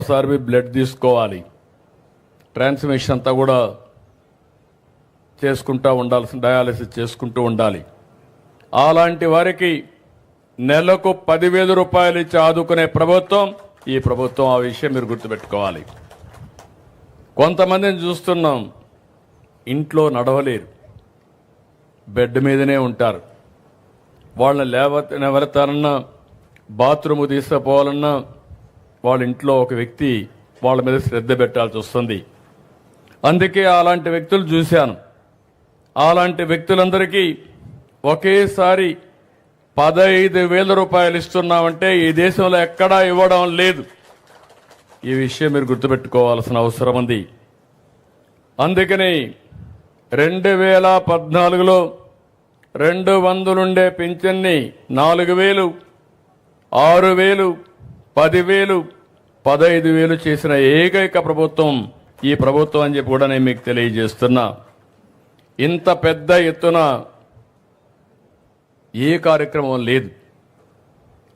ఒకసారి బ్లడ్ తీసుకోవాలి, ట్రాన్స్మిషన్ అంతా కూడా చేసుకుంటూ ఉండాల్సిన, డయాలసిస్ చేసుకుంటూ ఉండాలి. అలాంటి వారికి నెలకు 10,000 రూపాయలు ఇచ్చి ఆదుకునే ప్రభుత్వం ఈ ప్రభుత్వం. ఆ విషయం మీరు గుర్తుపెట్టుకోవాలి. కొంతమందిని చూస్తున్నాం, ఇంట్లో నడవలేరు, బెడ్ మీదనే ఉంటారు. వాళ్ళని ఎవరితోనన్నా బాత్రూమ్ తీసుకుపోవాలన్నా వాళ్ళ ఇంట్లో ఒక వ్యక్తి వాళ్ళ మీద శ్రద్ధ పెట్టాల్సి వస్తుంది. అందుకే అలాంటి వ్యక్తులు చూశాను. అలాంటి వ్యక్తులందరికీ ఒకేసారి 15,000 రూపాయలు ఇస్తున్నామంటే ఈ దేశంలో ఎక్కడా ఇవ్వడం లేదు. ఈ విషయం మీరు గుర్తుపెట్టుకోవాల్సిన అవసరం ఉంది. అందుకని 2014లో 200 ఉండే పింఛన్ని 4,000, 6,000, 10,000, 15,000 చేసిన ఏకైక ప్రభుత్వం ఈ ప్రభుత్వం అని చెప్పి కూడా నేను మీకు తెలియజేస్తున్నా. ఇంత పెద్ద ఎత్తున ఏ కార్యక్రమం లేదు.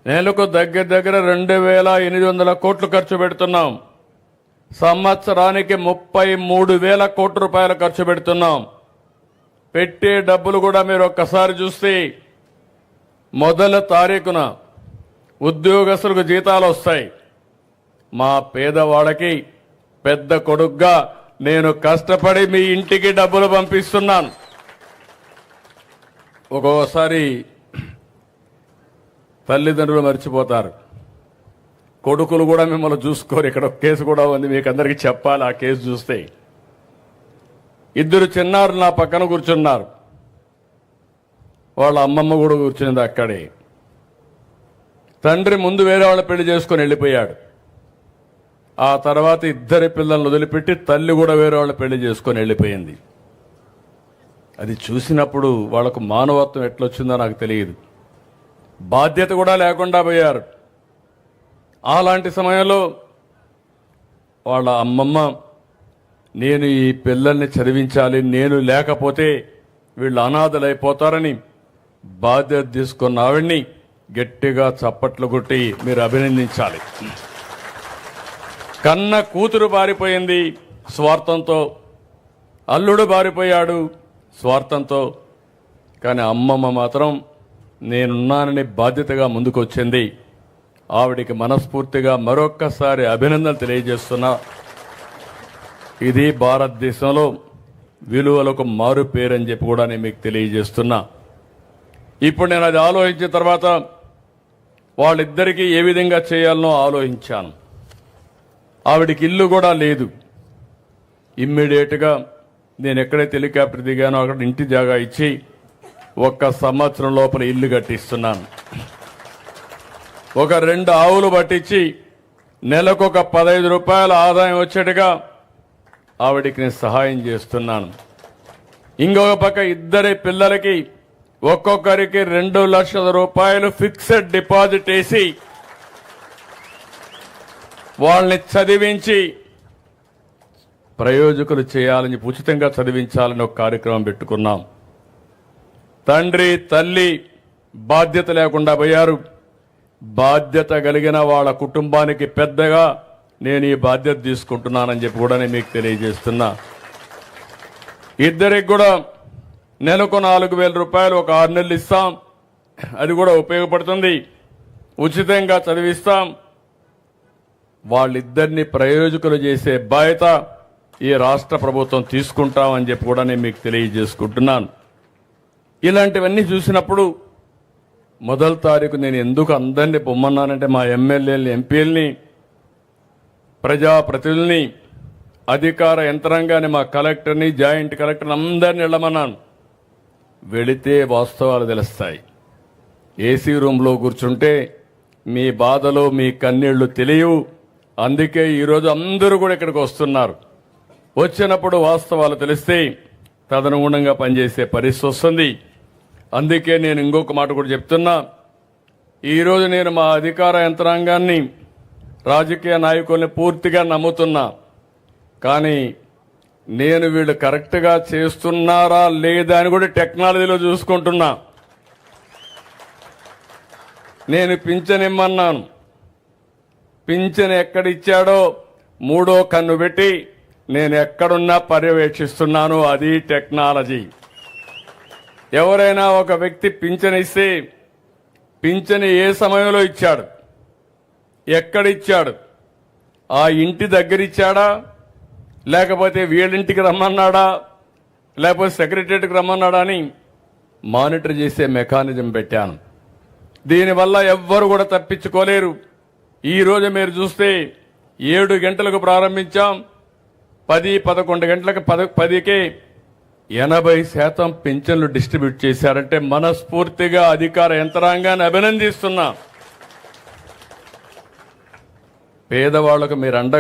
నెలకు దగ్గర 2,800 కోట్లు ఖర్చు పెడుతున్నాం. సంవత్సరానికి 33,000 కోట్ల రూపాయలు ఖర్చు పెడుతున్నాం. పెట్టే డబ్బులు కూడా మీరు ఒక్కసారి చూస్తే మొదటి తారీఖున ఉద్యోగస్తులకు జీతాలు వస్తాయి. మా పేదవాళ్ళకి పెద్ద కొడుగ్గా నేను కష్టపడి మీ ఇంటికి డబ్బులు పంపిస్తున్నాను. ఒక్కోసారి తల్లిదండ్రులు మర్చిపోతారు, కొడుకులు కూడా మిమ్మల్ని చూసుకోరు. ఇక్కడ ఒక కేసు కూడా ఉంది, మీకు అందరికీ చెప్పాలి. ఆ కేసు చూస్తే 2 చిన్నారులు నా పక్కన కూర్చున్నారు. వాళ్ళ అమ్మమ్మ కూడా కూర్చున్నది అక్కడే. తండ్రి ముందు వేరే వాళ్ళ పెళ్లి చేసుకుని వెళ్ళిపోయాడు. ఆ తర్వాత 2 పిల్లలను వదిలిపెట్టి తల్లి కూడా వేరే వాళ్ళ పెళ్లి చేసుకొని వెళ్ళిపోయింది. అది చూసినప్పుడు వాళ్లకు మానవత్వం ఎట్లొచ్చిందో నాకు తెలియదు. బాధ్యత కూడా లేకుండా పోయారు. అలాంటి సమయంలో వాళ్ళ అమ్మమ్మ, నేను ఈ పిల్లల్ని చదివించాలి, నేను లేకపోతే వీళ్ళు అనాథలైపోతారని బాధ్యత తీసుకున్న ఆవిడ్ని గట్టిగా చప్పట్లు కొట్టి మీరు అభినందించాలి. కన్న కూతురు బారిపోయింది స్వార్థంతో, అల్లుడు బారిపోయాడు స్వార్థంతో, కానీ అమ్మమ్మ మాత్రం నేనున్నానని బాధ్యతగా ముందుకొచ్చింది. ఆవిడికి మనస్ఫూర్తిగా మరొక్కసారి అభినందనలు తెలియజేస్తున్నా. ఇది భారతదేశంలో విలువలకు మారు పేరని చెప్పి కూడా నేను మీకు తెలియజేస్తున్నా. ఇప్పుడు నేను అది ఆలోచించిన తర్వాత వాళ్ళిద్దరికీ ఏ విధంగా చేయాలనో ఆలోచించాను. ఆవిడికి ఇల్లు కూడా లేదు. ఇమ్మీడియట్గా నేను ఎక్కడైతే హెలికాప్టర్ దిగానో అక్కడ ఇంటి జాగా ఇచ్చి 1 సంవత్సరం లోపల ఇల్లు కట్టిస్తున్నాను. ఒక 2 ఆవులు పట్టించి నెలకొక 15 రూపాయల ఆదాయం వచ్చేట్టుగా ఆవిడికి నేను సహాయం చేస్తున్నాను. ఇంకొక పక్క 2 పిల్లలకి ఒక్కొక్కరికి 2 లక్షల రూపాయలు ఫిక్స్డ్ డిపాజిట్ వేసి వాళ్ళని చదివించి ప్రయోజకులు చేయాలని, ఉచితంగా చదివించాలని ఒక కార్యక్రమం పెట్టుకున్నాం. తండ్రి తల్లి బాధ్యత లేకుండా పోయారు. బాధ్యత కలిగిన వాళ్ళ కుటుంబానికి పెద్దగా నేను ఈ బాధ్యత తీసుకుంటున్నానని చెప్పి కూడా నేను మీకు తెలియజేస్తున్నా. 2రికి కూడా నెలకు 4,000 రూపాయలు ఒక 6 నెలలు ఇస్తాం. అది కూడా ఉపయోగపడుతుంది. ఉచితంగా చదివిస్తాం. వాళ్ళిద్దరిని ప్రయోజకులు చేసే బాధ్యత ఈ రాష్ట్ర ప్రభుత్వం తీసుకుంటామని చెప్పి కూడా నేను మీకు తెలియజేసుకుంటున్నాను. ఇలాంటివన్నీ చూసినప్పుడు మొదటి తారీఖు నేను ఎందుకు అందరినీ పొమ్మన్నానంటే మా ఎమ్మెల్యేలని, ఎంపీలని, ప్రజాప్రతినిధుల్ని, అధికార యంత్రాంగాన్ని, మా కలెక్టర్ని, జాయింట్ కలెక్టర్ని అందరిని వెళ్ళమన్నాను. వెళితే వాస్తవాలు తెలుస్తాయి. ఏసీ రూమ్లో కూర్చుంటే మీ బాధలు, మీ కన్నీళ్లు తెలియవు. అందుకే ఈరోజు అందరూ కూడా ఇక్కడికి వస్తున్నారు. వచ్చినప్పుడు వాస్తవాలు తెలిస్తే తదనుగుణంగా పనిచేసే పరిస్థితి వస్తుంది. అందుకే నేను ఇంకొక మాట కూడా చెప్తున్నా. ఈరోజు నేను మా అధికార యంత్రాంగాన్ని, రాజకీయ నాయకుల్ని పూర్తిగా నమ్ముతున్నా. కానీ నేను వీళ్ళు కరెక్ట్గా చేస్తున్నారా లేదా అని కూడా టెక్నాలజీలో చూసుకుంటున్నా. నేను పింఛన్ ఇమ్మన్నాను. పింఛన్ ఎక్కడిచ్చాడో మూడో కన్ను పెట్టి నేను ఎక్కడున్నా పర్యవేక్షిస్తున్నాను. అది టెక్నాలజీ. ఎవరైనా ఒక వ్యక్తి పింఛన్ ఇస్తే పింఛన్ ఏ సమయంలో ఇచ్చాడు, ఎక్కడిచ్చాడు, ఆ ఇంటి దగ్గర ఇచ్చాడా, లేకపోతే వీళ్ళింటికి రమ్మన్నాడా, లేకపోతే సెక్రటరియట్కి రమ్మన్నాడా అని మానిటర్ చేసే మెకానిజం పెట్టాను. దీనివల్ల ఎవ్వరు కూడా తప్పించుకోలేరు. ఈ రోజు మీరు చూస్తే 7 గంటలకు ప్రారంభించాం, 10-11 గంటలకు 10కే 80% పింఛన్లు డిస్ట్రిబ్యూట్ చేశారంటే మనస్ఫూర్తిగా అధికార యంత్రాంగాన్ని అభినందిస్తున్నా. పేదవాళ్లకు మీరు అండగా